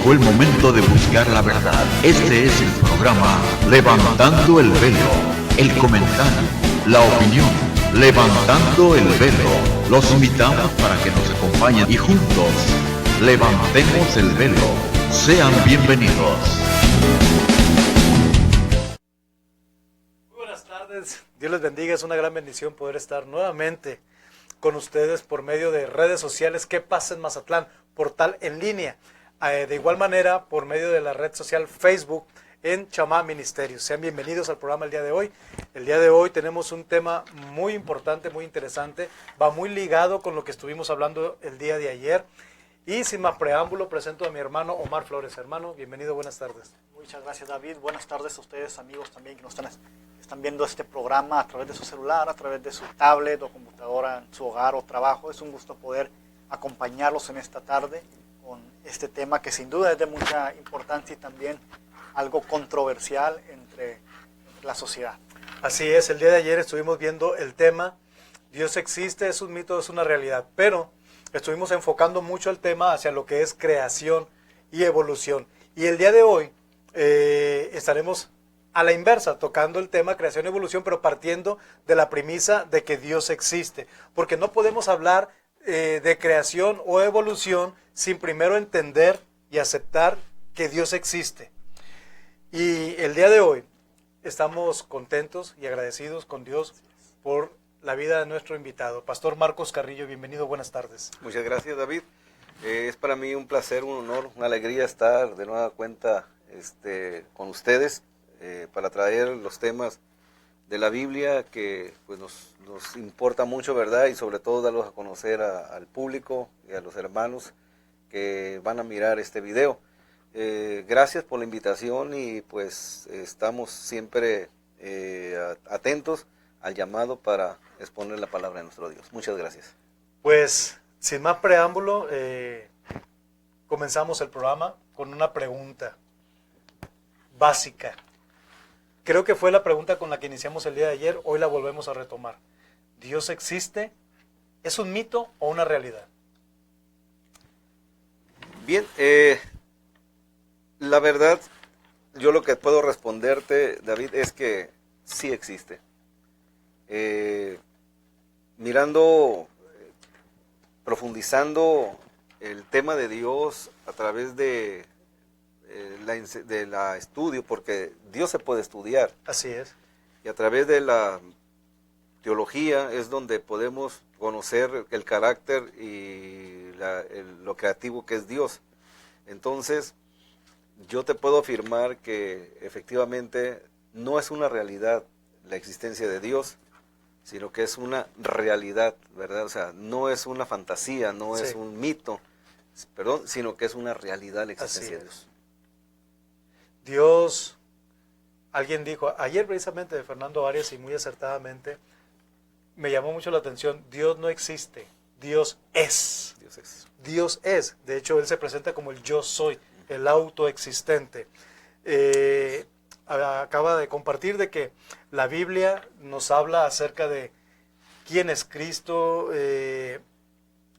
llegó el momento de buscar la verdad. Este es el programa Levantando el Velo, el comentario, la opinión, Levantando el Velo. Los invitamos para que nos acompañen y juntos levantemos el velo. Sean bienvenidos. Muy buenas tardes, Dios les bendiga, es una gran bendición poder estar nuevamente con ustedes por medio de redes sociales. ¿Qué pasa en Mazatlán? Portal en línea. De igual manera, por medio de la red social Facebook en Chamá Ministerios. Sean bienvenidos al programa el día de hoy. El día de hoy tenemos un tema muy importante, muy interesante. Va muy ligado con lo que estuvimos hablando el día de ayer. Y sin más preámbulo, presento a mi hermano Omar Flores. Hermano, bienvenido, buenas tardes. Muchas gracias, David. Buenas tardes a ustedes, amigos también que nos están viendo este programa a través de su celular, a través de su tablet o computadora en su hogar o trabajo. Es un gusto poder acompañarlos en esta tarde con este tema que sin duda es de mucha importancia y también algo controversial entre la sociedad. Así es, el día de ayer estuvimos viendo el tema Dios existe, es un mito, es una realidad, pero estuvimos enfocando mucho el tema hacia lo que es creación y evolución. Y el día de hoy estaremos a la inversa, tocando el tema creación y evolución, pero partiendo de la premisa de que Dios existe. Porque no podemos hablar de creación o evolución sin primero entender y aceptar que Dios existe. Y el día de hoy estamos contentos y agradecidos con Dios por la vida de nuestro invitado. Pastor Marcos Carrillo, bienvenido, buenas tardes. Muchas gracias, David. Es para mí un placer, un honor, una alegría estar de nueva cuenta con ustedes para traer los temas de la Biblia que pues, nos importa mucho, ¿verdad? Y sobre todo darlos a conocer al público y a los hermanos que van a mirar este video. Gracias por la invitación y pues estamos siempre atentos al llamado para exponer la palabra de nuestro Dios. Muchas gracias. Pues sin más preámbulo, comenzamos el programa con una pregunta básica. Creo que fue la pregunta con la que iniciamos el día de ayer, hoy la volvemos a retomar. ¿Dios existe? ¿Es un mito o una realidad? Bien, la verdad, yo lo que puedo responderte, David, es que sí existe. Profundizando el tema de Dios a través de la estudio, porque Dios se puede estudiar. Así es. Y a través de la teología es donde podemos conocer el carácter y lo creativo que es Dios. Entonces, yo te puedo afirmar que efectivamente no es una realidad la existencia de Dios, sino que es una realidad, ¿verdad? O sea, no es una fantasía, no es un mito, sino que es una realidad la existencia de Dios. Dios, alguien dijo, ayer precisamente de Fernando Arias y muy acertadamente, me llamó mucho la atención, Dios no existe, Dios es. Dios es. Dios es. De hecho, Él se presenta como el yo soy, el autoexistente. Acaba de compartir de que la Biblia nos habla acerca de quién es Cristo,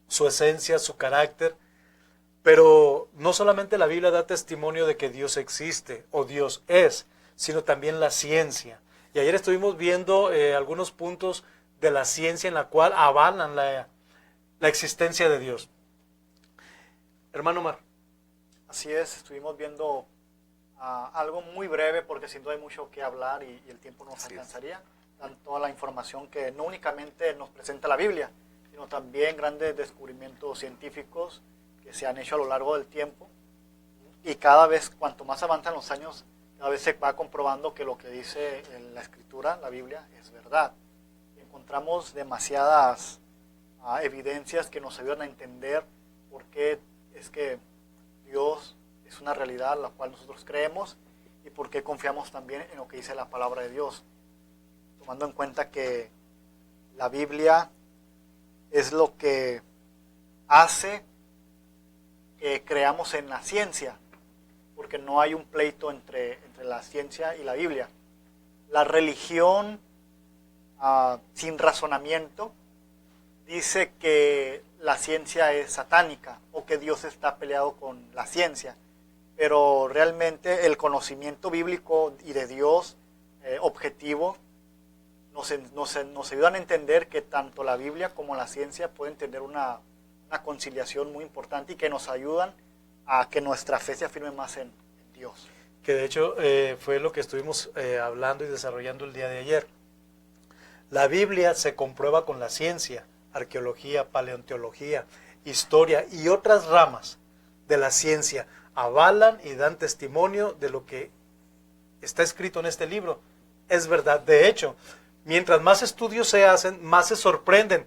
su esencia, su carácter, pero no solamente la Biblia da testimonio de que Dios existe o Dios es, sino también la ciencia. Y ayer estuvimos viendo algunos puntos de la ciencia en la cual avalan la existencia de Dios. Hermano Omar. Así es, estuvimos viendo algo muy breve porque sin duda hay mucho que hablar y el tiempo no nos alcanzaría. Dan toda la información que no únicamente nos presenta la Biblia, sino también grandes descubrimientos científicos que se han hecho a lo largo del tiempo. Y cada vez, cuanto más avanzan los años, cada vez se va comprobando que lo que dice en la Escritura, la Biblia, es verdad. Y encontramos demasiadas evidencias que nos ayudan a entender por qué es que Dios es una realidad la cual nosotros creemos y por qué confiamos también en lo que dice la palabra de Dios. Tomando en cuenta que la Biblia es lo que hace que creamos en la ciencia, porque no hay un pleito entre la ciencia y la Biblia. La religión sin razonamiento dice que la ciencia es satánica o que Dios está peleado con la ciencia. pero realmente el conocimiento bíblico y de Dios objetivo nos ayudan a entender que tanto la Biblia como la ciencia pueden tener una conciliación muy importante y que nos ayudan a que nuestra fe se afirme más en Dios. Que de hecho fue lo que estuvimos hablando y desarrollando el día de ayer. La Biblia se comprueba con la ciencia, arqueología, paleontología, historia y otras ramas de la ciencia avalan y dan testimonio de lo que está escrito en este libro. Es verdad. De hecho, mientras más estudios se hacen, más se sorprenden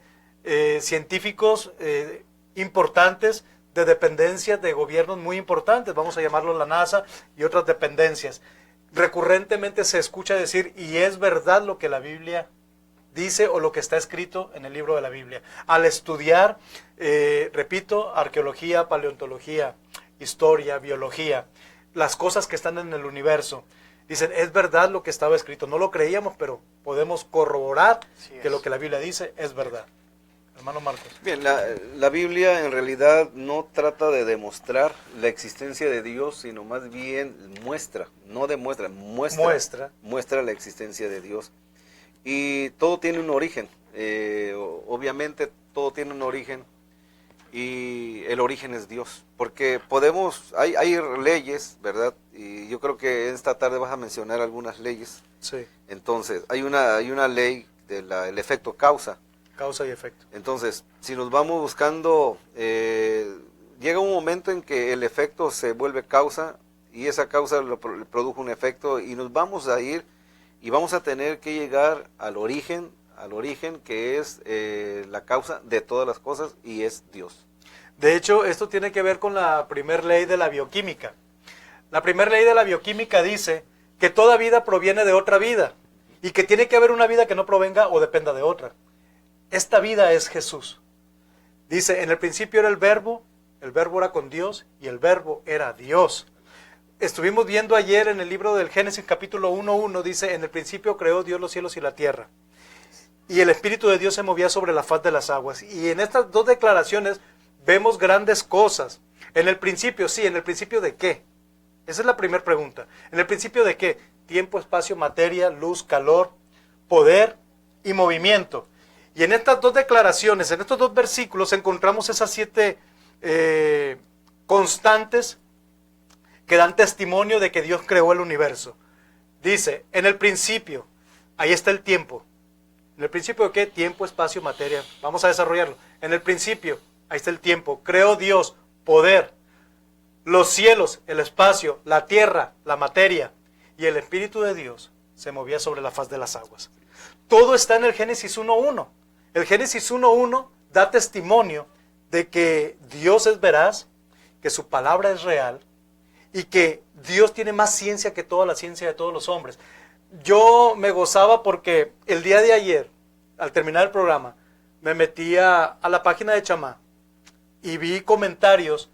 científicos importantes de dependencias de gobiernos muy importantes, vamos a llamarlo la NASA y otras dependencias. Recurrentemente se escucha decir, y es verdad lo que la Biblia dice o lo que está escrito en el libro de la Biblia. Al estudiar, repito, arqueología, paleontología, historia, biología, las cosas que están en el universo, dicen, es verdad lo que estaba escrito. No lo creíamos, pero podemos corroborar que lo que la Biblia dice es verdad. Hermano Marcos. Bien, la Biblia en realidad no trata de demostrar la existencia de Dios, sino más bien muestra la existencia de Dios. Y todo tiene un origen, obviamente todo tiene un origen, y el origen es Dios, porque hay leyes, ¿verdad? Y yo creo que esta tarde vas a mencionar algunas leyes. Sí. Entonces, hay una ley del efecto causa. Causa y efecto. Entonces, si nos vamos buscando, llega un momento en que el efecto se vuelve causa, y esa causa produjo un efecto, y nos vamos a ir, y vamos a tener que llegar al origen que es la causa de todas las cosas, y es Dios. De hecho, esto tiene que ver con la primera ley de la bioquímica. La primera ley de la bioquímica dice que toda vida proviene de otra vida, y que tiene que haber una vida que no provenga o dependa de otra. Esta vida es Jesús. Dice, en el principio era el verbo era con Dios, y el verbo era Dios. Estuvimos viendo ayer en el libro del Génesis capítulo 1:1, dice, en el principio creó Dios los cielos y la tierra, y el Espíritu de Dios se movía sobre la faz de las aguas. Y en estas dos declaraciones vemos grandes cosas. En el principio, sí, ¿en el principio de qué? Esa es la primera pregunta. ¿En el principio de qué? Tiempo, espacio, materia, luz, calor, poder y movimiento. Y en estas dos declaraciones, en estos dos versículos, encontramos esas 7 constantes que dan testimonio de que Dios creó el universo. Dice, en el principio, ahí está el tiempo. ¿En el principio de qué? Tiempo, espacio, materia. Vamos a desarrollarlo. En el principio, ahí está el tiempo. Creó Dios, poder, los cielos, el espacio, la tierra, la materia. Y el Espíritu de Dios se movía sobre la faz de las aguas. Todo está en el Génesis 1:1. El Génesis 1:1 da testimonio de que Dios es veraz, que su palabra es real, y que Dios tiene más ciencia que toda la ciencia de todos los hombres. Yo me gozaba porque el día de ayer, al terminar el programa, me metí a la página de Chamá y vi comentarios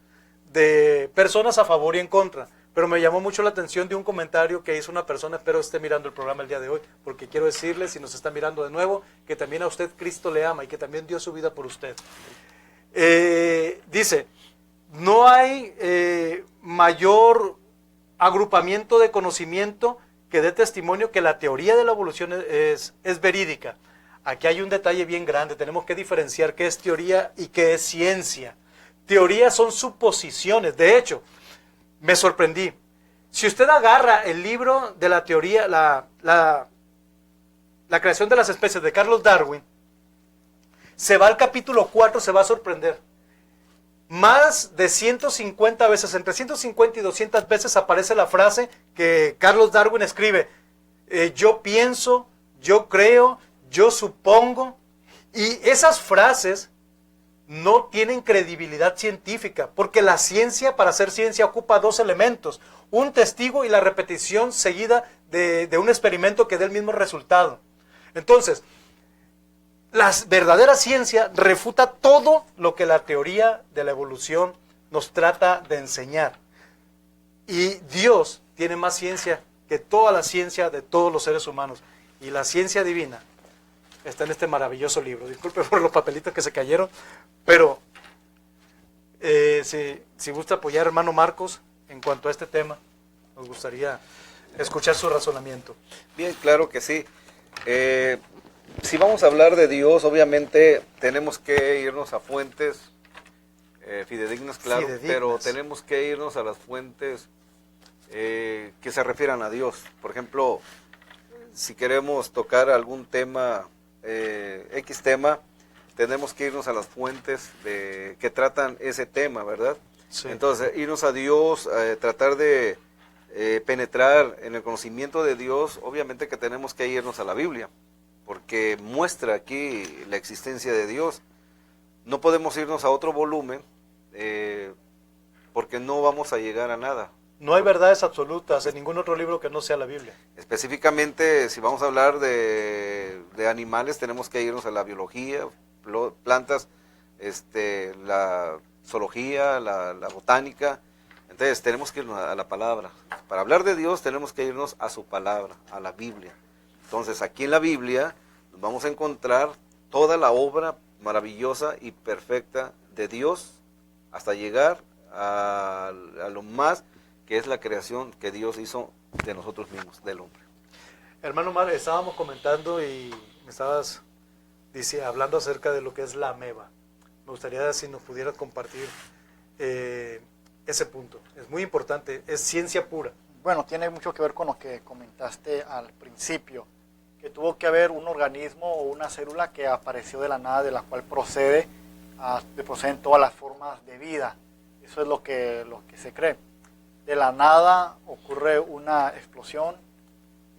de personas a favor y en contra. Pero me llamó mucho la atención de un comentario que hizo una persona, espero esté mirando el programa el día de hoy, porque quiero decirle, si nos está mirando de nuevo, que también a usted Cristo le ama y que también dio su vida por usted. Dice, no hay mayor agrupamiento de conocimiento que dé testimonio que la teoría de la evolución es verídica. Aquí hay un detalle bien grande, tenemos que diferenciar qué es teoría y qué es ciencia. Teoría son suposiciones, de hecho, me sorprendí. Si usted agarra el libro de la teoría, la creación de las especies de Carlos Darwin, se va al capítulo 4, se va a sorprender. Más de 150 veces, entre 150 y 200 veces aparece la frase que Carlos Darwin escribe. Yo pienso, yo creo, yo supongo. Y esas frases no tienen credibilidad científica, porque la ciencia, para hacer ciencia, ocupa 2 elementos: un testigo y la repetición seguida de un experimento que dé el mismo resultado. Entonces, la verdadera ciencia refuta todo lo que la teoría de la evolución nos trata de enseñar. Y Dios tiene más ciencia que toda la ciencia de todos los seres humanos. Y la ciencia divina está en este maravilloso libro. Disculpe por los papelitos que se cayeron, pero si gusta apoyar, hermano Marcos, en cuanto a este tema? Nos gustaría escuchar su razonamiento. Bien, claro que sí. Si vamos a hablar de Dios, obviamente tenemos que irnos a fuentes fidedignas, claro, Fidedignas. pero tenemos que irnos a las fuentes que se refieran a Dios. Por ejemplo, si queremos tocar algún tema, X tema, tenemos que irnos a las fuentes que tratan ese tema, ¿verdad? Sí. Entonces, irnos a Dios, tratar de penetrar en el conocimiento de Dios, obviamente que tenemos que irnos a la Biblia, porque muestra aquí la existencia de Dios. No podemos irnos a otro volumen, porque no vamos a llegar a nada. No hay verdades absolutas en ningún otro libro que no sea la Biblia. Específicamente, si vamos a hablar de animales, tenemos que irnos a la biología, plantas, la zoología, la botánica. Entonces tenemos que irnos a la palabra. Para hablar de Dios tenemos que irnos a su palabra, a la Biblia. Entonces aquí en la Biblia nos vamos a encontrar toda la obra maravillosa y perfecta de Dios, hasta llegar a lo más que es la creación que Dios hizo de nosotros mismos, del hombre. Hermano Mar, estábamos comentando y me estabas hablando acerca de lo que es la ameba. Me gustaría si nos pudieras compartir ese punto. Es muy importante, es ciencia pura. Bueno, tiene mucho que ver con lo que comentaste al principio, que tuvo que haber un organismo o una célula que apareció de la nada, de la cual proceden todas las formas de vida. Eso es lo que se cree. De la nada ocurre una explosión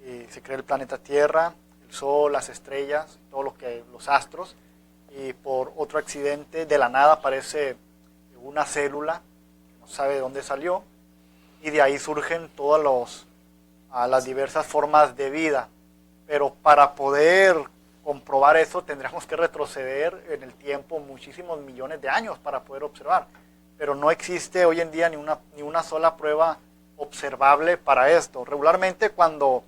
y se crea el planeta Tierra, el Sol, las estrellas, los astros, y por otro accidente de la nada aparece una célula que no sabe de dónde salió, y de ahí surgen todas las diversas formas de vida. Pero para poder comprobar eso tendríamos que retroceder en el tiempo muchísimos millones de años para poder observar. Pero no existe hoy en día ni una sola prueba observable para esto. Regularmente cuando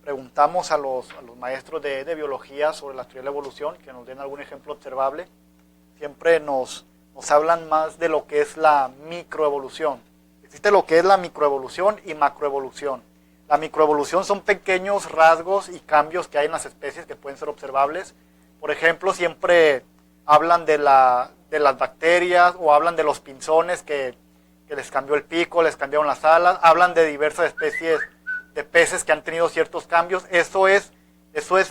preguntamos a los maestros de biología sobre la teoría de la evolución, que nos den algún ejemplo observable, siempre nos hablan más de lo que es la microevolución. Existe lo que es la microevolución y macroevolución. La microevolución son pequeños rasgos y cambios que hay en las especies que pueden ser observables. Por ejemplo, siempre hablan de las bacterias, o hablan de los pinzones que les cambió el pico, les cambiaron las alas. Hablan de diversas especies de peces que han tenido ciertos cambios. Eso es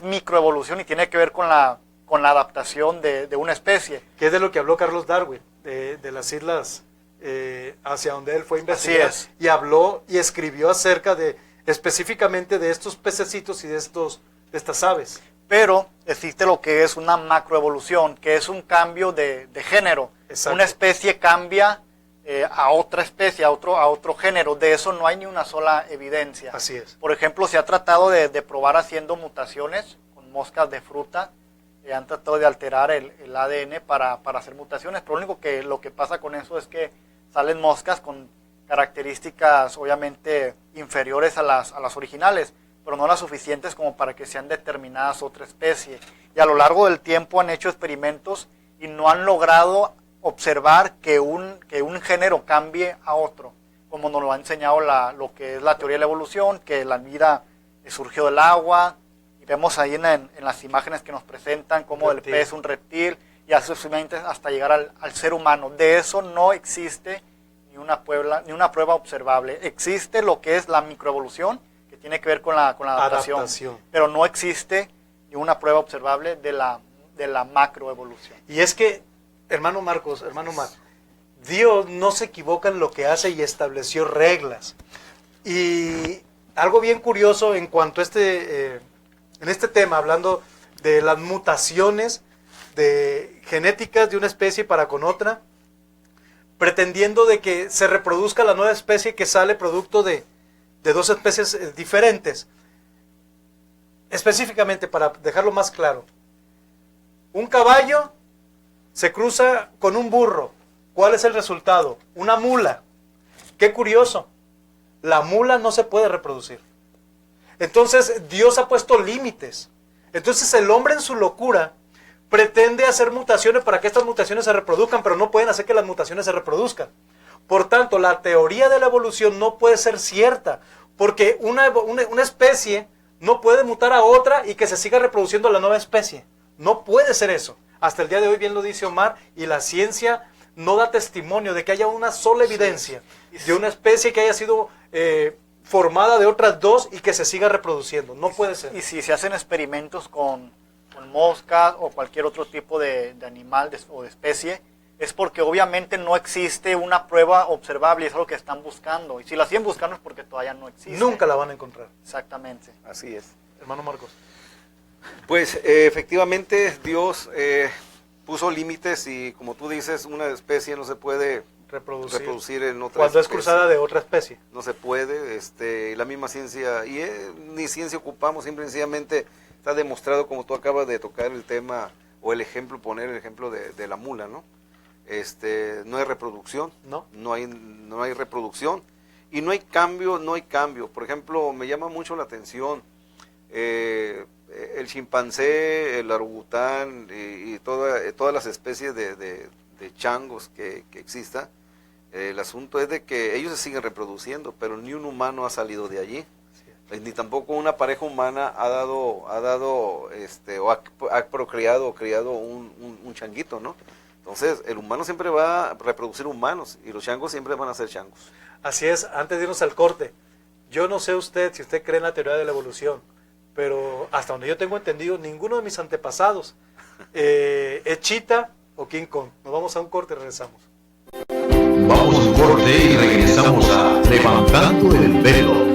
microevolución y tiene que ver con la adaptación de una especie. Que es de lo que habló Carlos Darwin, de las islas hacia donde él fue a investigar. Así es. Y habló y escribió acerca específicamente de estos pececitos y de estas aves. Pero existe lo que es una macroevolución, que es un cambio de género. Exacto. Una especie cambia a otra especie, a otro género. De eso no hay ni una sola evidencia. Así es. Por ejemplo, se ha tratado de probar haciendo mutaciones con moscas de fruta. Han tratado de alterar el ADN para hacer mutaciones, pero lo que pasa con eso es que salen moscas con características obviamente inferiores a las originales, pero no las suficientes como para que sean determinadas otra especie. Y a lo largo del tiempo han hecho experimentos y no han logrado observar que un género cambie a otro, como nos lo ha enseñado lo que es la teoría de la evolución, que la vida surgió del agua, y vemos ahí en las imágenes que nos presentan como del pez un reptil, y así hasta llegar al ser humano. De eso no existe ni una prueba observable. Existe lo que es la microevolución, que tiene que ver con la adaptación, pero no existe ni una prueba observable de la macroevolución. Y es que, hermano Mar, Dios no se equivoca en lo que hace y estableció reglas. Y algo bien curioso en cuanto a en este tema, hablando de las mutaciones de genéticas de una especie para con otra, pretendiendo de que se reproduzca la nueva especie que sale producto de dos especies diferentes. Específicamente, para dejarlo más claro, un caballo se cruza con un burro. ¿Cuál es el resultado? Una mula. Qué curioso. La mula no se puede reproducir. Entonces Dios ha puesto límites. Entonces el hombre en su locura pretende hacer mutaciones para que estas mutaciones se reproduzcan, pero no pueden hacer que las mutaciones se reproduzcan. Por tanto, la teoría de la evolución no puede ser cierta, porque una especie no puede mutar a otra y que se siga reproduciendo la nueva especie. No puede ser eso. Hasta el día de hoy, bien lo dice Omar, y la ciencia no da testimonio de que haya una sola evidencia de una especie que haya sido formada de otras dos y que se siga reproduciendo. No puede ser. Y si se hacen experimentos con moscas o cualquier otro tipo de animal o de especie, es porque obviamente no existe una prueba observable y es algo que están buscando. Y si la siguen buscando es porque todavía no existe. Nunca la van a encontrar. Exactamente. Así es. Hermano Marcos. Pues efectivamente Dios puso límites y como tú dices, una especie no se puede reproducir en otra cuando especie. es cruzada de otra especie. No se puede, la misma ciencia, y ni ciencia ocupamos, simple y sencillamente está demostrado, como tú acabas de tocar el tema, o el ejemplo, poner el ejemplo de la mula, ¿no? No hay reproducción, no hay reproducción, y no hay cambio, Por ejemplo, me llama mucho la atención, el chimpancé, el orangután, y todas las especies de changos que existan. El asunto es de que ellos se siguen reproduciendo, pero ni un humano ha salido de allí, ni tampoco una pareja humana ha procreado o criado un changuito, ¿no? Entonces, el humano siempre va a reproducir humanos y los changos siempre van a ser changos. Así es, antes de irnos al corte, yo no sé si usted cree en la teoría de la evolución, pero hasta donde yo tengo entendido, ninguno de mis antepasados es chita o King Kong. Nos vamos a un corte y regresamos. Vamos a un corte y regresamos a Levantando el Velo.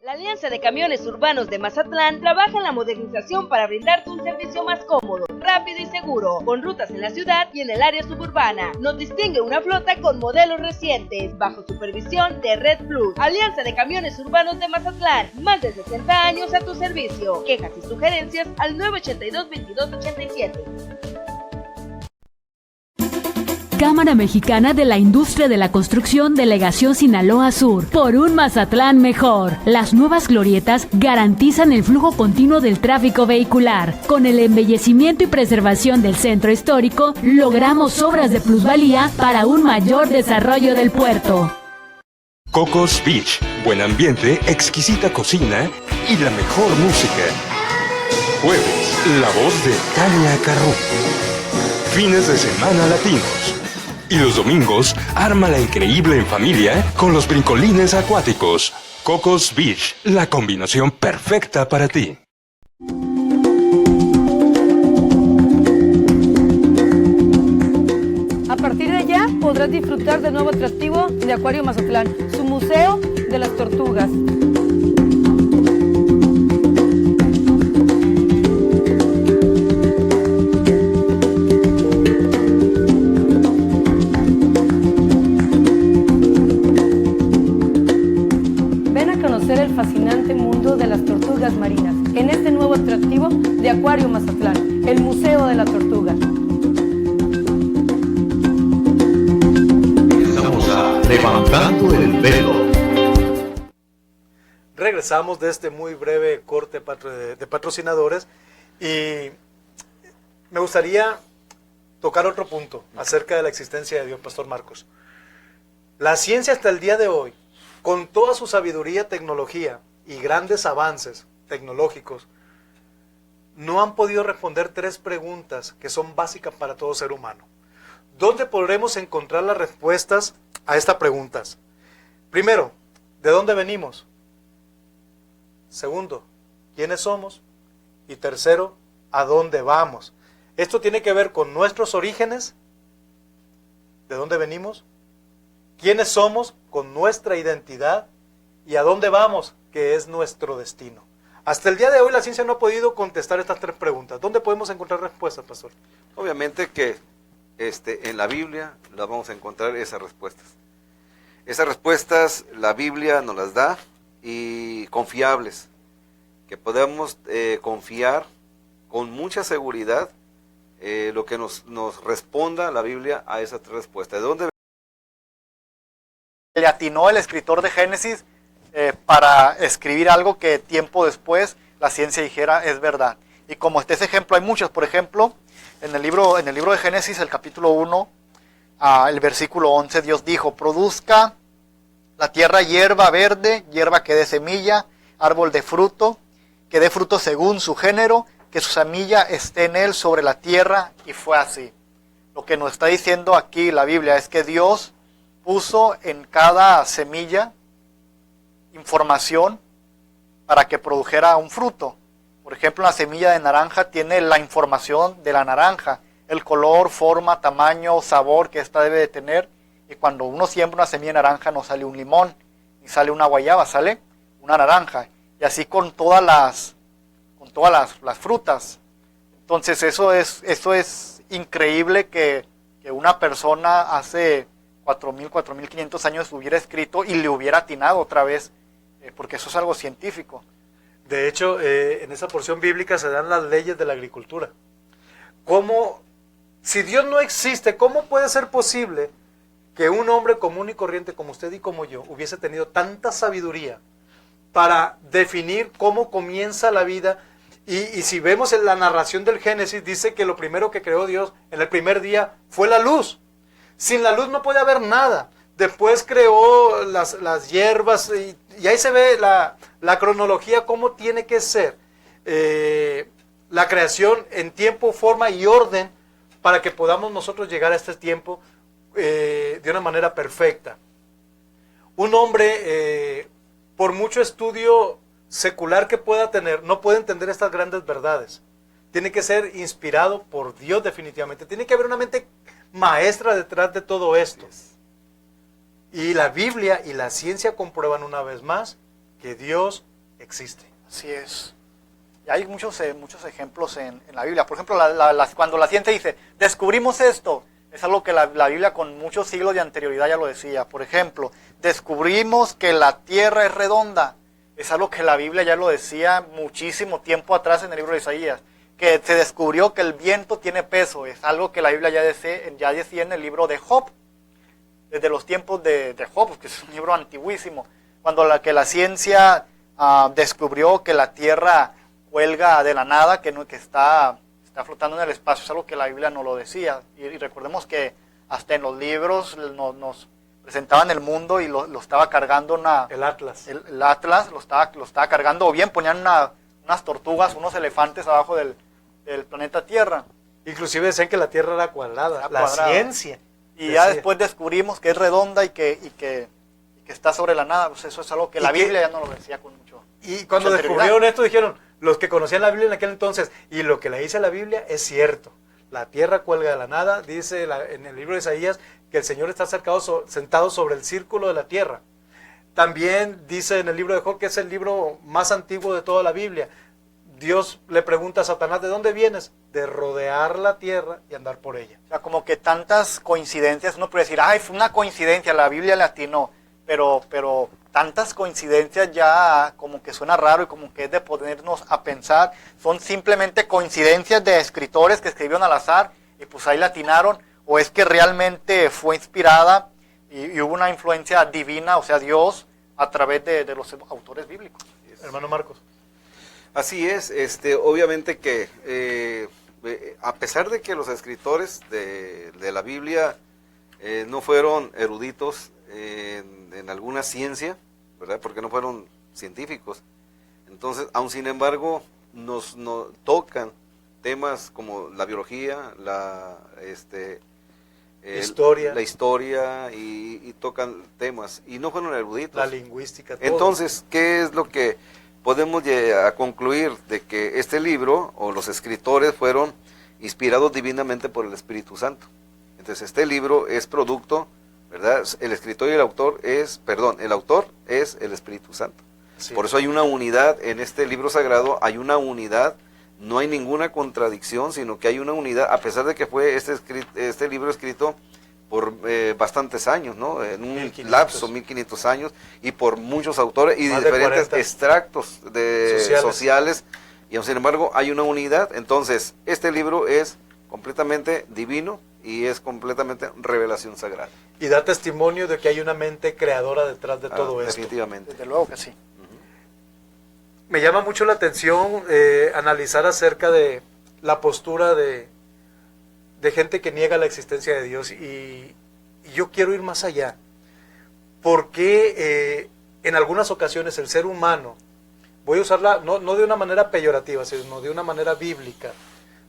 La Alianza de Camiones Urbanos de Mazatlán trabaja en la modernización para brindarte un servicio más cómodo, rápido y seguro, con rutas en la ciudad y en el área suburbana. Nos distingue una flota con modelos recientes, bajo supervisión de Red Plus. Alianza de Camiones Urbanos de Mazatlán, más de 60 años a tu servicio. Quejas y sugerencias al 982-2287. Cámara Mexicana de la Industria de la Construcción, Delegación Sinaloa Sur. Por un Mazatlán mejor. Las nuevas glorietas garantizan el flujo continuo del tráfico vehicular. Con el embellecimiento y preservación del centro histórico, logramos obras de plusvalía para un mayor desarrollo del puerto. Cocos Beach. Buen ambiente, exquisita cocina y la mejor música. Jueves, la voz de Tania Carrú. Fines de semana latinos. Y los domingos, arma la increíble en familia con los brincolines acuáticos. Cocos Beach, la combinación perfecta para ti. A partir de ya podrás disfrutar del nuevo atractivo de Acuario Mazatlán, su Museo de las Tortugas. El fascinante mundo de las tortugas marinas en este nuevo atractivo de Acuario Mazatlán, el Museo de la Tortuga. Estamos a Levantando el Velo. Regresamos de este muy breve corte de patrocinadores y me gustaría tocar otro punto acerca de la existencia de Dios, Pastor Marcos. La ciencia hasta el día de hoy, con toda su sabiduría, tecnología y grandes avances tecnológicos, no han podido responder 3 preguntas que son básicas para todo ser humano. ¿Dónde podremos encontrar las respuestas a estas preguntas? Primero, ¿de dónde venimos? Segundo, ¿quiénes somos? Y tercero, ¿a dónde vamos? Esto tiene que ver con nuestros orígenes, ¿de dónde venimos? ¿Quiénes somos? Con nuestra identidad, y a dónde vamos, que es nuestro destino. Hasta el día de hoy la ciencia no ha podido contestar estas 3 preguntas. ¿Dónde podemos encontrar respuestas, pastor? Obviamente que en la Biblia las vamos a encontrar esas respuestas. Esas respuestas la Biblia nos las da, y confiables, que podamos confiar con mucha seguridad lo que nos responda la Biblia a esas 3 respuestas. ¿De dónde le atinó el escritor de Génesis para escribir algo que tiempo después la ciencia dijera es verdad? Y como ese ejemplo hay muchos. Por ejemplo, en el libro de Génesis, el capítulo 1, el versículo 11, Dios dijo, produzca la tierra hierba verde, hierba que dé semilla, árbol de fruto, que dé fruto según su género, que su semilla esté en él sobre la tierra, y fue así. Lo que nos está diciendo aquí la Biblia es que Dios puso en cada semilla información para que produjera un fruto. Por ejemplo, la semilla de naranja tiene la información de la naranja, el color, forma, tamaño, sabor que ésta debe de tener. Y cuando uno siembra una semilla de naranja no sale un limón, ni sale una guayaba, sale una naranja. Y así con todas las frutas. Entonces eso es increíble que una persona hace 4.000, 4.500 años hubiera escrito y le hubiera atinado otra vez, porque eso es algo científico. De hecho, en esa porción bíblica se dan las leyes de la agricultura. ¿Cómo, si Dios no existe, cómo puede ser posible que un hombre común y corriente como usted y como yo hubiese tenido tanta sabiduría para definir cómo comienza la vida? Y si vemos en la narración del Génesis, dice que lo primero que creó Dios en el primer día fue la luz. Sin la luz no puede haber nada. Después creó las hierbas y ahí se ve la cronología, cómo tiene que ser la creación en tiempo, forma y orden para que podamos nosotros llegar a este tiempo de una manera perfecta. Un hombre, por mucho estudio secular que pueda tener, no puede entender estas grandes verdades. Tiene que ser inspirado por Dios definitivamente. Tiene que haber una mente maestra detrás de todo esto. Y la Biblia y la ciencia comprueban una vez más que Dios existe. Así es. Y hay muchos ejemplos en la Biblia. Por ejemplo, cuando la ciencia dice, descubrimos esto, es algo que la Biblia con muchos siglos de anterioridad ya lo decía. Por ejemplo, descubrimos que la tierra es redonda. Es algo que la Biblia ya lo decía muchísimo tiempo atrás en el libro de Isaías. Que se descubrió que el viento tiene peso. Es algo que la Biblia ya decía en el libro de Job. Desde los tiempos de Job, que es un libro antiguísimo. Cuando la ciencia descubrió que la tierra cuelga de la nada, que está flotando en el espacio. Es algo que la Biblia no lo decía. Y recordemos que hasta en los libros nos presentaban el mundo y lo estaba cargando el Atlas. El Atlas lo estaba cargando, o bien ponían unas tortugas, unos elefantes abajo del planeta Tierra. Inclusive decían que la Tierra era cuadrada. La ciencia. Y ya después descubrimos que es redonda y que está sobre la nada. Pues eso es algo que la Biblia ya no lo decía con mucho. Y cuando descubrieron esto dijeron, los que conocían la Biblia en aquel entonces, y lo que le dice la Biblia es cierto. La tierra cuelga de la nada, dice en el libro de Isaías que el Señor está sentado sobre el círculo de la tierra. También dice en el libro de Job, que es el libro más antiguo de toda la Biblia, Dios le pregunta a Satanás, ¿de dónde vienes? De rodear la tierra y andar por ella. O sea, como que tantas coincidencias, uno puede decir, ay, fue una coincidencia, la Biblia le atinó, pero tantas coincidencias ya como que suena raro y como que es de ponernos a pensar, son simplemente coincidencias de escritores que escribieron al azar y pues ahí le atinaron, o es que realmente fue inspirada y hubo una influencia divina, o sea, Dios, a través de los autores bíblicos. Hermano Marcos. Así es, obviamente que a pesar de que los escritores de la Biblia no fueron eruditos en alguna ciencia, ¿verdad? Porque no fueron científicos, entonces, aun sin embargo, nos tocan temas como la biología, la historia y tocan temas, y no fueron eruditos. La lingüística, todo. Entonces, ¿qué es lo que podemos a concluir? De que este libro o los escritores fueron inspirados divinamente por el Espíritu Santo. Entonces este libro es producto, ¿verdad? El escritor y el autor el autor es el Espíritu Santo. Sí. Por eso hay una unidad en este libro sagrado, hay una unidad, no hay ninguna contradicción, sino que hay una unidad, a pesar de que fue este libro escrito por bastantes años, ¿no? En un 1500. Lapso, 1500 años, y por muchos autores y diferentes extractos sociales, y sin embargo hay una unidad. Entonces este libro es completamente divino y es completamente revelación sagrada. Y da testimonio de que hay una mente creadora detrás de todo esto. Definitivamente. Desde luego que sí. Me llama mucho la atención analizar acerca de la postura de gente que niega la existencia de Dios, y yo quiero ir más allá. ¿Por qué en algunas ocasiones el ser humano, voy a usarla no de una manera peyorativa, sino de una manera bíblica,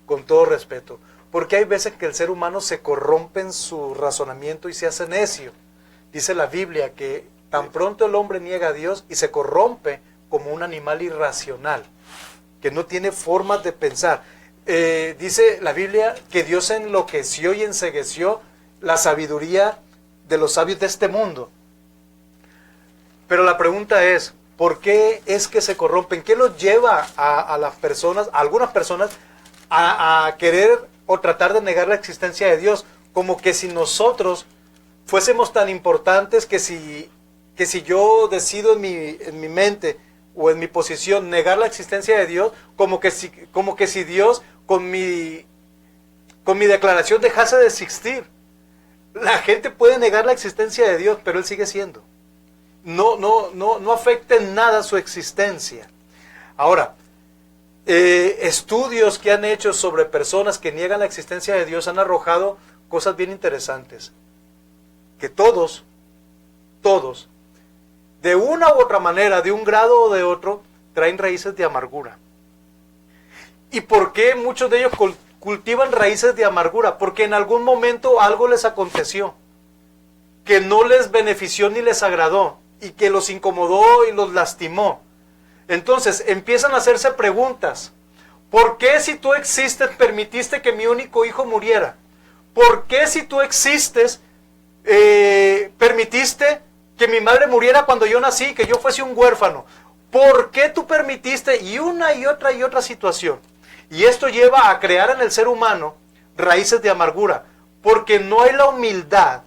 con todo respeto, porque hay veces que el ser humano se corrompe en su razonamiento y se hace necio? Dice la Biblia que tan pronto el hombre niega a Dios y se corrompe como un animal irracional, que no tiene formas de pensar. Dice la Biblia que Dios enloqueció y encegueció la sabiduría de los sabios de este mundo. Pero la pregunta es, ¿por qué es que se corrompen? ¿Qué los lleva a las personas, a algunas personas, a querer o tratar de negar la existencia de Dios? Como que si nosotros fuésemos tan importantes que si yo decido en mi mente o en mi posición negar la existencia de Dios, como que si Dios con mi declaración dejase de existir. La gente puede negar la existencia de Dios, pero Él sigue siendo. No afecta en nada su existencia. Ahora, estudios que han hecho sobre personas que niegan la existencia de Dios han arrojado cosas bien interesantes. Que todos, de una u otra manera, de un grado o de otro, traen raíces de amargura. ¿Y por qué muchos de ellos cultivan raíces de amargura? Porque en algún momento algo les aconteció, que no les benefició ni les agradó, y que los incomodó y los lastimó. Entonces empiezan a hacerse preguntas. ¿Por qué si tú existes permitiste que mi único hijo muriera? ¿Por qué si tú existes permitiste que mi madre muriera cuando yo nací, que yo fuese un huérfano? ¿Por qué tú permitiste? Y otra situación. Y esto lleva a crear en el ser humano raíces de amargura, porque no hay la humildad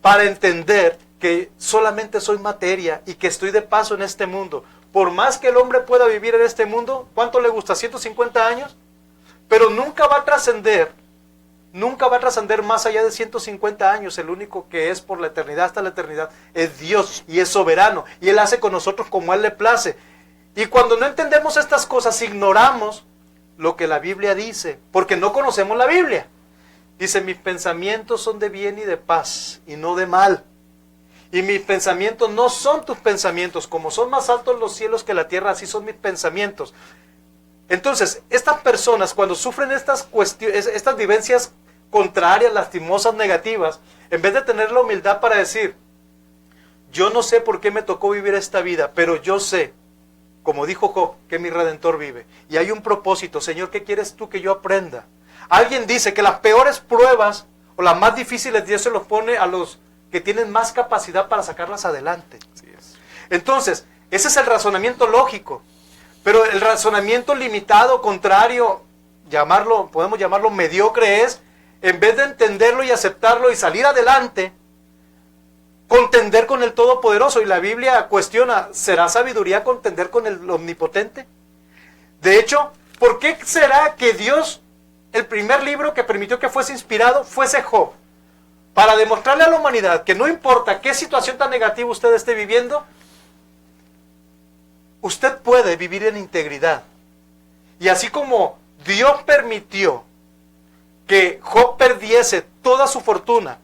para entender que solamente soy materia y que estoy de paso en este mundo. Por más que el hombre pueda vivir en este mundo, ¿cuánto le gusta? ¿150 años? Pero nunca va a trascender más allá de 150 años. El único que es por la eternidad hasta la eternidad es Dios, y es soberano, y Él hace con nosotros como a Él le place. Y cuando no entendemos estas cosas, ignoramos lo que la Biblia dice, porque no conocemos la Biblia. Dice, mis pensamientos son de bien y de paz, y no de mal. Y mis pensamientos no son tus pensamientos, como son más altos los cielos que la tierra, así son mis pensamientos. Entonces, estas personas cuando sufren estas vivencias contrarias, lastimosas, negativas, en vez de tener la humildad para decir, yo no sé por qué me tocó vivir esta vida, pero yo sé, como dijo Job, que mi Redentor vive. Y hay un propósito. Señor, ¿qué quieres tú que yo aprenda? Alguien dice que las peores pruebas o las más difíciles Dios se los pone a los que tienen más capacidad para sacarlas adelante. Así es. Entonces, ese es el razonamiento lógico. Pero el razonamiento limitado, contrario, podemos llamarlo mediocre, es, en vez de entenderlo y aceptarlo y salir adelante, contender con el Todopoderoso. Y la Biblia cuestiona, ¿será sabiduría contender con el Omnipotente? De hecho, ¿por qué será que Dios, el primer libro que permitió que fuese inspirado, fuese Job? Para demostrarle a la humanidad que no importa qué situación tan negativa usted esté viviendo, usted puede vivir en integridad. Y así como Dios permitió que Job perdiese toda su fortuna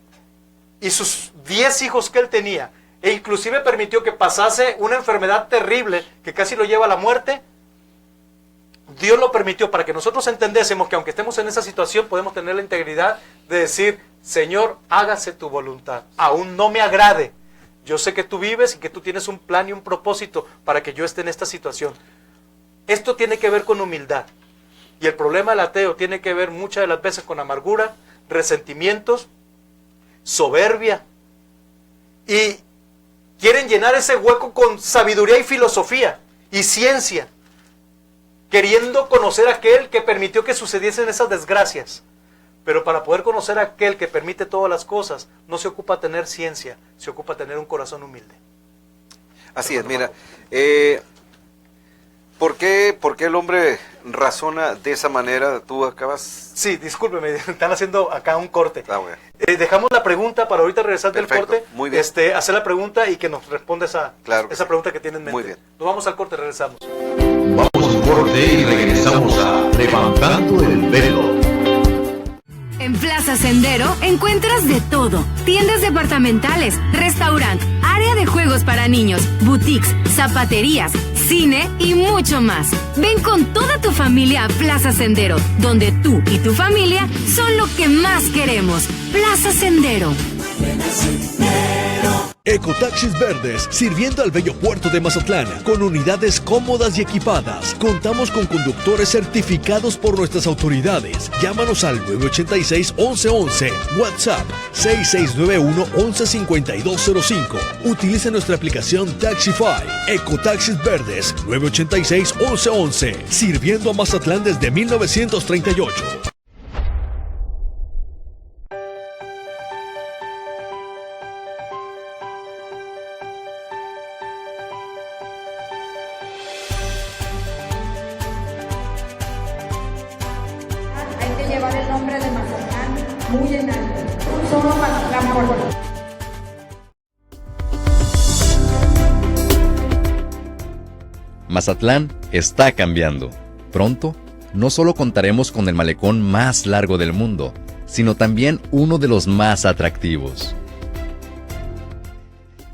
y sus 10 hijos que él tenía, e inclusive permitió que pasase una enfermedad terrible que casi lo lleva a la muerte, Dios lo permitió para que nosotros entendésemos que aunque estemos en esa situación, podemos tener la integridad de decir, Señor, hágase tu voluntad, aún no me agrade. Yo sé que tú vives y que tú tienes un plan y un propósito para que yo esté en esta situación. Esto tiene que ver con humildad. Y el problema del ateo tiene que ver muchas de las veces con amargura, resentimientos, soberbia. Y quieren llenar ese hueco con sabiduría y filosofía y ciencia, queriendo conocer a aquel que permitió que sucediesen esas desgracias. Pero para poder conocer a aquel que permite todas las cosas, no se ocupa tener ciencia, se ocupa tener un corazón humilde. Así es, mira, ¿por qué el hombre razona de esa manera? Tú acabas... Sí, discúlpeme, están haciendo acá un corte. Ah, bueno. Dejamos la pregunta para ahorita regresar del corte, muy bien. Hacer la pregunta y que nos responda esa pregunta que tiene en mente. Muy bien. Nos vamos al corte, regresamos. Vamos al corte y regresamos a Levantando el Velo. En Plaza Sendero encuentras de todo. Tiendas departamentales, restaurante, área de juegos para niños, boutiques, zapaterías, cine y mucho más. Ven con toda tu familia a Plaza Sendero, donde tú y tu familia son lo que más queremos. Plaza Sendero. Ecotaxis Verdes, sirviendo al bello puerto de Mazatlán, con unidades cómodas y equipadas. Contamos con conductores certificados por nuestras autoridades. Llámanos al 986-1111, WhatsApp 6691-115205. Utilice nuestra aplicación Taxify. Ecotaxis Verdes, 986-1111, sirviendo a Mazatlán desde 1938. Mazatlán está cambiando. Pronto, no solo contaremos con el malecón más largo del mundo, sino también uno de los más atractivos.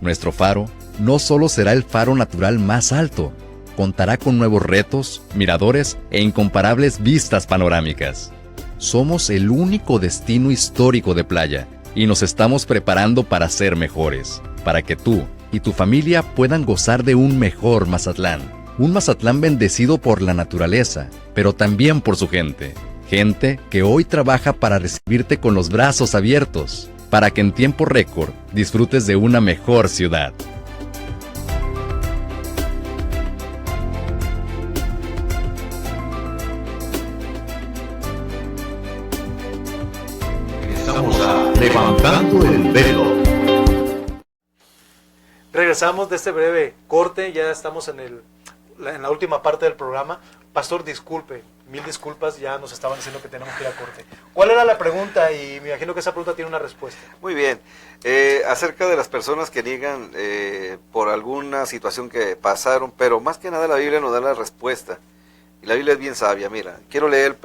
Nuestro faro no solo será el faro natural más alto, contará con nuevos retos, miradores e incomparables vistas panorámicas. Somos el único destino histórico de playa y nos estamos preparando para ser mejores, para que tú y tu familia puedan gozar de un mejor Mazatlán. Un Mazatlán bendecido por la naturaleza, pero también por su gente. Gente que hoy trabaja para recibirte con los brazos abiertos, para que en tiempo récord disfrutes de una mejor ciudad. Estamos levantando el velo. Regresamos de este breve corte, ya estamos en la última parte del programa. Pastor, disculpe, mil disculpas, ya nos estaban diciendo que tenemos que ir a corte. ¿Cuál era la pregunta? Y me imagino que esa pregunta tiene una respuesta. Muy bien, acerca de las personas que niegan por alguna situación que pasaron, pero más que nada la Biblia nos da la respuesta. Y la Biblia es bien sabia, mira, quiero leer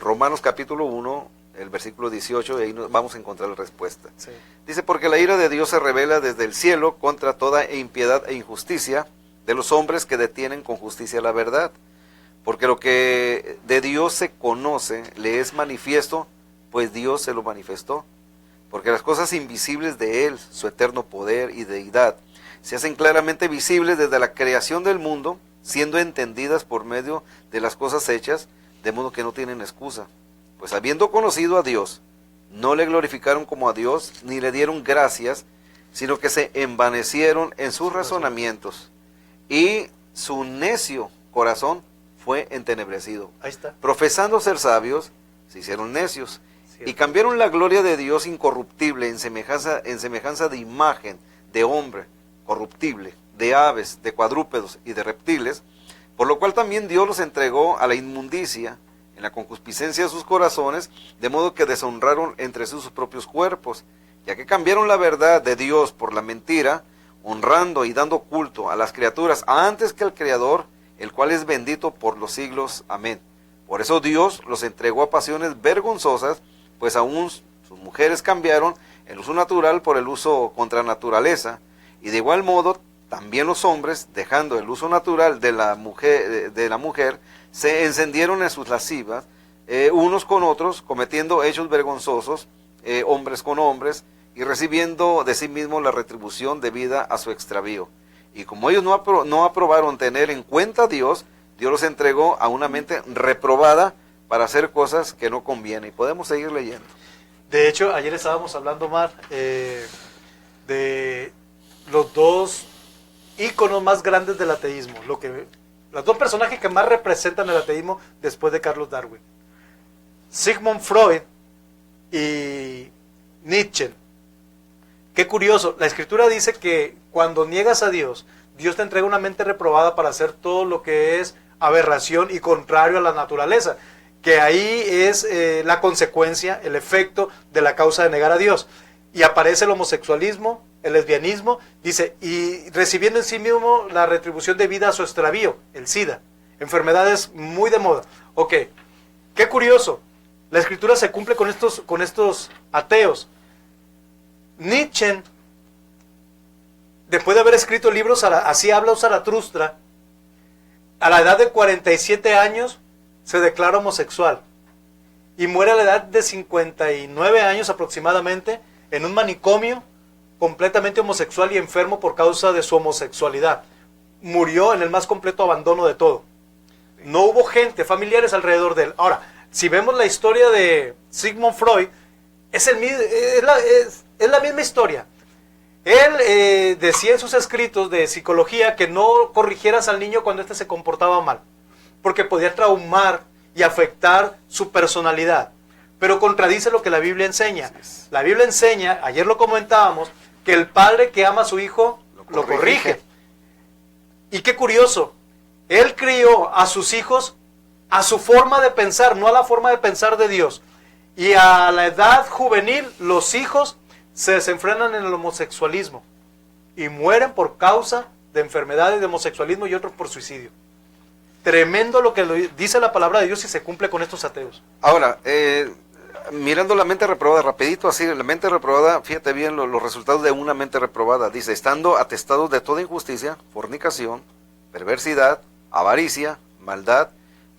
Romanos capítulo 1, el versículo 18, y ahí vamos a encontrar la respuesta. Sí. Dice, porque la ira de Dios se revela desde el cielo contra toda impiedad e injusticia de los hombres que detienen con justicia la verdad. Porque lo que de Dios se conoce le es manifiesto, pues Dios se lo manifestó. Porque las cosas invisibles de Él, su eterno poder y deidad, se hacen claramente visibles desde la creación del mundo, siendo entendidas por medio de las cosas hechas, de modo que no tienen excusa. Pues habiendo conocido a Dios, no le glorificaron como a Dios, ni le dieron gracias, sino que se envanecieron en sus razonamientos, y su necio corazón fue entenebrecido. Ahí está. Profesando ser sabios, se hicieron necios, y cambiaron la gloria de Dios incorruptible en semejanza de imagen de hombre corruptible, de aves, de cuadrúpedos y de reptiles, por lo cual también Dios los entregó a la inmundicia, en la concupiscencia de sus corazones, de modo que deshonraron entre sus propios cuerpos, ya que cambiaron la verdad de Dios por la mentira, honrando y dando culto a las criaturas antes que al Creador, el cual es bendito por los siglos. Amén. Por eso Dios los entregó a pasiones vergonzosas, pues aún sus mujeres cambiaron el uso natural por el uso contra naturaleza, y de igual modo también los hombres, dejando el uso natural de la mujer, se encendieron en sus lascivas, unos con otros, cometiendo hechos vergonzosos, hombres con hombres, y recibiendo de sí mismos la retribución debida a su extravío. Y como ellos no aprobaron tener en cuenta a Dios, Dios los entregó a una mente reprobada para hacer cosas que no convienen. Y podemos seguir leyendo. De hecho, ayer estábamos hablando, Mar, de los dos íconos más grandes del ateísmo, los dos personajes que más representan el ateísmo después de Carlos Darwin. Sigmund Freud y Nietzsche. Qué curioso, la Escritura dice que cuando niegas a Dios, Dios te entrega una mente reprobada para hacer todo lo que es aberración y contrario a la naturaleza, que ahí es la consecuencia, el efecto de la causa de negar a Dios. Y aparece el homosexualismo, el lesbianismo, dice, y recibiendo en sí mismo la retribución debida a su extravío, el SIDA, enfermedades muy de moda. Ok, qué curioso, La escritura se cumple con estos ateos. Nietzsche, después de haber escrito libros, así habla Zaratustra, a la edad de 47 años se declara homosexual y muere a la edad de 59 años aproximadamente en un manicomio, completamente homosexual y enfermo por causa de su homosexualidad. Murió en el más completo abandono de todo. No hubo gente, familiares alrededor de él. Ahora, si vemos la historia de Sigmund Freud, es la misma historia. Él decía en sus escritos de psicología que no corrigieras al niño cuando éste se comportaba mal, porque podía traumar y afectar su personalidad. Pero contradice lo que la Biblia enseña. La Biblia enseña, ayer lo comentábamos, que el padre que ama a su hijo lo corrige. Y qué curioso, él crió a sus hijos a su forma de pensar, no a la forma de pensar de Dios. Y a la edad juvenil, los hijos se desenfrenan en el homosexualismo y mueren por causa de enfermedades de homosexualismo y otros por suicidio. Tremendo lo que dice la palabra de Dios y se cumple con estos ateos. Ahora, mirando la mente reprobada, rapidito así, la mente reprobada, fíjate bien los resultados de una mente reprobada. Dice, estando atestados de toda injusticia, fornicación, perversidad, avaricia, maldad,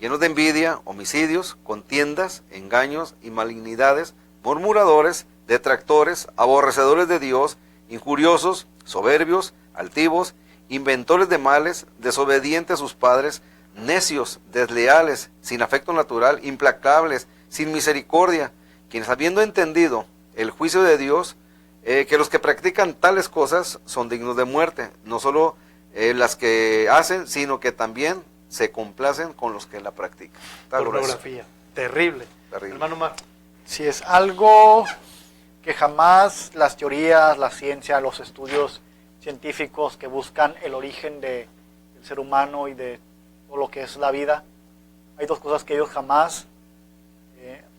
llenos de envidia, homicidios, contiendas, engaños y malignidades, murmuradores, detractores, aborrecedores de Dios, injuriosos, soberbios, altivos, inventores de males, desobedientes a sus padres, necios, desleales, sin afecto natural, implacables, sin misericordia, quienes habiendo entendido el juicio de Dios, que los que practican tales cosas son dignos de muerte, no solo las que hacen, sino que también se complacen con los que la practican. Pornografía, terrible. Hermano Mar. Si es algo que jamás las teorías, la ciencia, los estudios científicos que buscan el origen del ser humano y de todo lo que es la vida, hay dos cosas que ellos jamás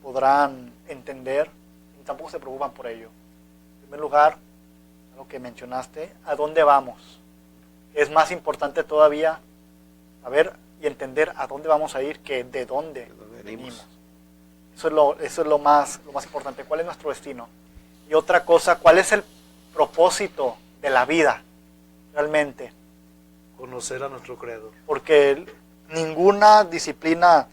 podrán entender y tampoco se preocupan por ello. En primer lugar, lo que mencionaste, ¿a dónde vamos? Es más importante todavía saber y entender a dónde vamos a ir que de dónde venimos. Eso es lo más importante. ¿Cuál es nuestro destino? Y otra cosa, ¿cuál es el propósito de la vida realmente? Conocer a nuestro Creador. Porque ninguna disciplina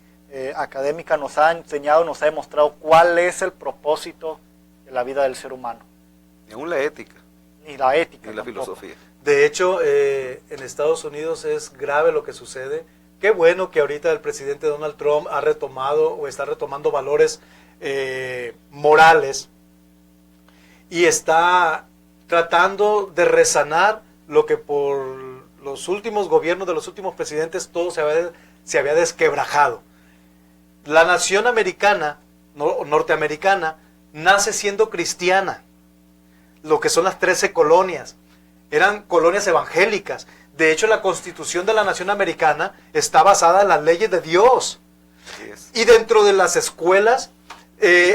académica nos ha enseñado, nos ha demostrado cuál es el propósito de la vida del ser humano. Ni aún la ética. Ni la ética. Ni la filosofía. De hecho, en Estados Unidos es grave lo que sucede. Qué bueno que ahorita el presidente Donald Trump ha retomado o está retomando valores morales y está tratando de resanar lo que por los últimos gobiernos de los últimos presidentes todo se había desquebrajado. La nación americana, norteamericana, nace siendo cristiana. Lo que son las 13 colonias. Eran colonias evangélicas. De hecho, la constitución de la nación americana está basada en las leyes de Dios. Y dentro de las escuelas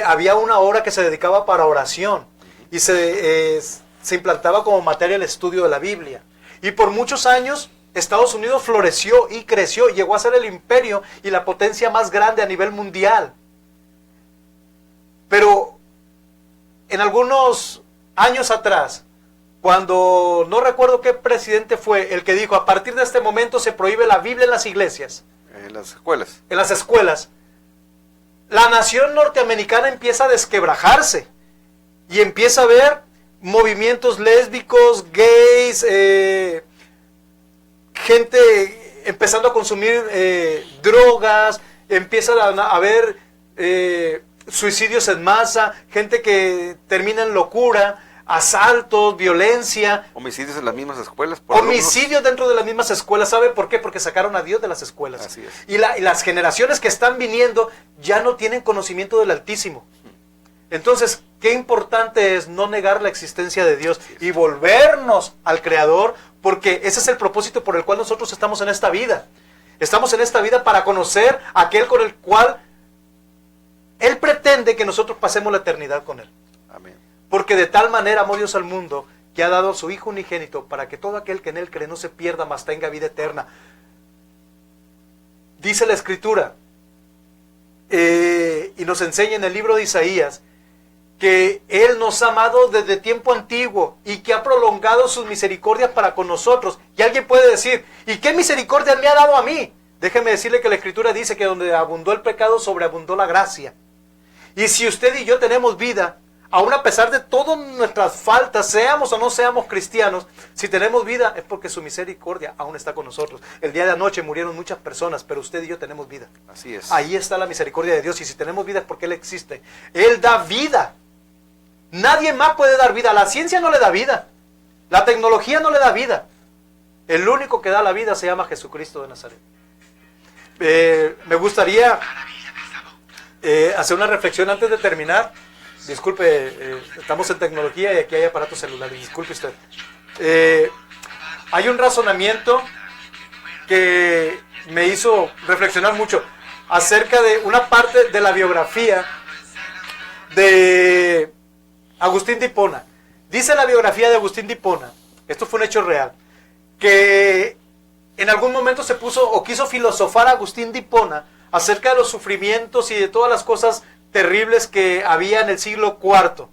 había una hora que se dedicaba para oración. Y se implantaba como materia el estudio de la Biblia. Y por muchos años Estados Unidos floreció y creció, llegó a ser el imperio y la potencia más grande a nivel mundial. Pero en algunos años atrás, cuando no recuerdo qué presidente fue el que dijo, a partir de este momento se prohíbe la Biblia en las iglesias. En las escuelas. En las escuelas. La nación norteamericana empieza a desquebrajarse y empieza a ver movimientos lésbicos, gays, gente empezando a consumir drogas, empieza a haber suicidios en masa, gente que termina en locura, asaltos, violencia. Homicidios en las mismas escuelas. Homicidios dentro de las mismas escuelas. ¿Sabe por qué? Porque sacaron a Dios de las escuelas. Así es. Y las generaciones que están viniendo ya no tienen conocimiento del Altísimo. Entonces, qué importante es no negar la existencia de Dios y volvernos al Creador, porque ese es el propósito por el cual nosotros estamos en esta vida. Estamos en esta vida para conocer a aquel con el cual Él pretende que nosotros pasemos la eternidad con Él. Amén. Porque de tal manera amó Dios al mundo que ha dado a su Hijo unigénito para que todo aquel que en Él cree no se pierda, mas tenga vida eterna. Dice la Escritura, y nos enseña en el libro de Isaías que Él nos ha amado desde tiempo antiguo y que ha prolongado sus misericordias para con nosotros. Y alguien puede decir, ¿y qué misericordia me ha dado a mí? Déjeme decirle que la Escritura dice que donde abundó el pecado, sobreabundó la gracia. Y si usted y yo tenemos vida, aún a pesar de todas nuestras faltas, seamos o no seamos cristianos, si tenemos vida es porque su misericordia aún está con nosotros. El día de anoche murieron muchas personas, pero usted y yo tenemos vida. Así es. Ahí está la misericordia de Dios, y si tenemos vida es porque Él existe. Él da vida. Nadie más puede dar vida. La ciencia no le da vida. La tecnología no le da vida. El único que da la vida se llama Jesucristo de Nazaret. Me gustaría hacer una reflexión antes de terminar. Disculpe, estamos en tecnología y aquí hay aparatos celulares. Disculpe usted. Hay un razonamiento que me hizo reflexionar mucho acerca de una parte de la biografía de Agustín de Hipona. Dice la biografía de Agustín de Hipona, esto fue un hecho real, que en algún momento se puso o quiso filosofar a Agustín de Hipona acerca de los sufrimientos y de todas las cosas terribles que había en el siglo IV.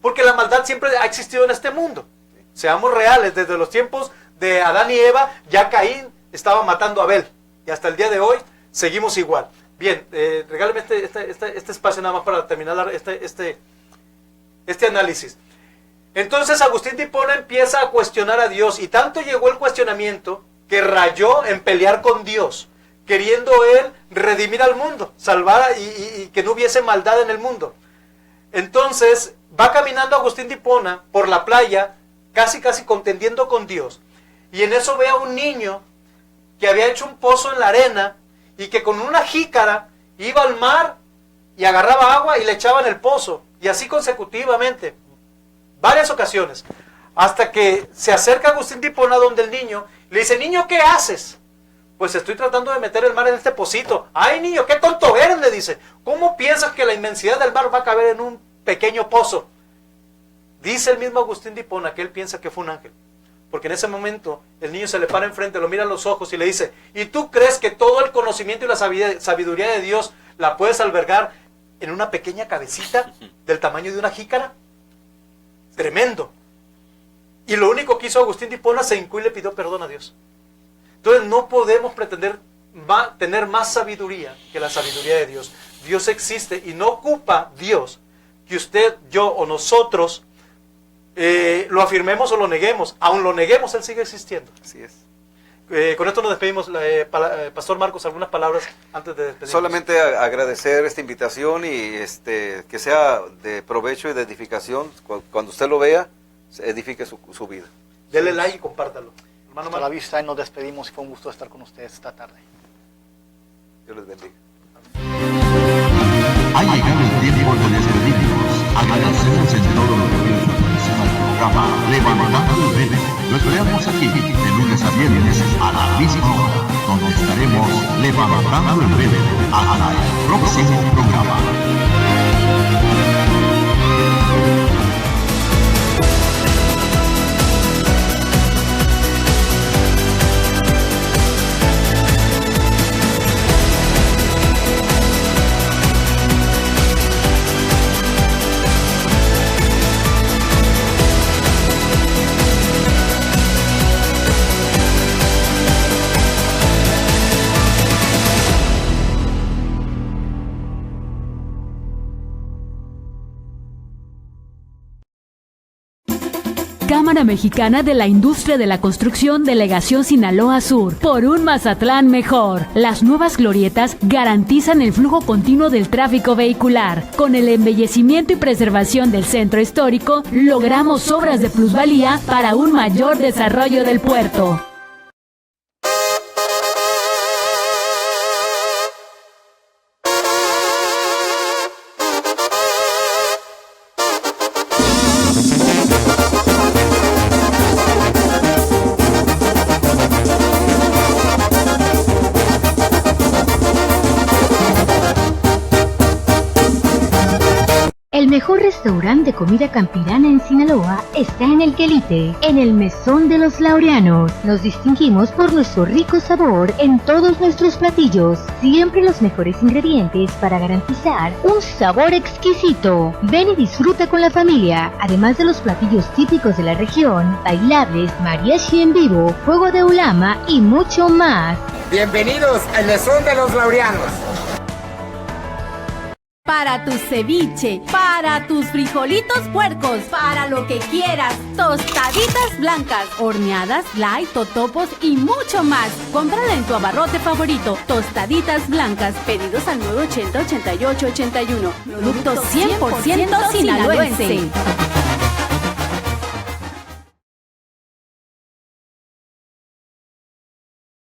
Porque la maldad siempre ha existido en este mundo. Seamos reales, desde los tiempos de Adán y Eva, ya Caín estaba matando a Abel. Y hasta el día de hoy seguimos igual. Bien, regálame este espacio nada más para terminar este análisis. Entonces Agustín de Hipona empieza a cuestionar a Dios, y tanto llegó el cuestionamiento que rayó en pelear con Dios, queriendo él redimir al mundo, salvar y que no hubiese maldad en el mundo. Entonces va caminando Agustín de Hipona por la playa, casi contendiendo con Dios, y en eso ve a un niño que había hecho un pozo en la arena y que con una jícara iba al mar y agarraba agua y le echaba en el pozo, y así consecutivamente, varias ocasiones, hasta que se acerca Agustín de Hipona donde el niño, le dice, niño, ¿qué haces? Pues estoy tratando de meter el mar en este pocito. Ay, niño, qué tonto eres, le dice. ¿Cómo piensas que la inmensidad del mar va a caber en un pequeño pozo? Dice el mismo Agustín de Hipona que él piensa que fue un ángel. Porque en ese momento el niño se le para enfrente, lo mira a los ojos y le dice, ¿y tú crees que todo el conocimiento y la sabiduría de Dios la puedes albergar en una pequeña cabecita del tamaño de una jícara? Tremendo. Y lo único que hizo Agustín de Hipona, se hincó y le pidió perdón a Dios. Entonces no podemos pretender tener más sabiduría que la sabiduría de Dios. Dios existe y no ocupa Dios que usted, yo o nosotros lo afirmemos o lo neguemos. Aun lo neguemos, Él sigue existiendo. Así es. Con esto nos despedimos. Pastor Marcos, algunas palabras antes de despedirnos. Solamente agradecer esta invitación y que sea de provecho y de edificación. Cuando usted lo vea, edifique su vida. Dele like y compártalo. Hermano, hasta la vista y nos despedimos, y fue un gusto estar con ustedes esta tarde. Dios les bendiga. Ha llegado el tiempo de despedirnos. Agradecemos en todo lo que Dios nos al programa Levantando el Velo. Lo esperamos aquí, de lunes a viernes, a la misma hora, donde estaremos levantando el velo. Hasta el próximo programa. Cámara Mexicana de la Industria de la Construcción, Delegación Sinaloa Sur. Por un Mazatlán mejor. Las nuevas glorietas garantizan el flujo continuo del tráfico vehicular. Con el embellecimiento y preservación del centro histórico, logramos obras de plusvalía para un mayor desarrollo del puerto. mejor restaurante de comida campirana en Sinaloa está en El Quelite, en el Mesón de los Laureanos. Nos distinguimos por nuestro rico sabor en todos nuestros platillos, siempre los mejores ingredientes para garantizar un sabor exquisito. Ven y disfruta con la familia, además de los platillos típicos de la región, bailables, mariachi en vivo, juego de ulama y mucho más. Bienvenidos al Mesón de los Laureanos. Para tu ceviche, para tus frijolitos puercos, para lo que quieras, tostaditas blancas, horneadas, light, totopos y mucho más. Cómprala en tu abarrote favorito. Tostaditas blancas, pedidos al 980-8881. Producto 100% sinaloense.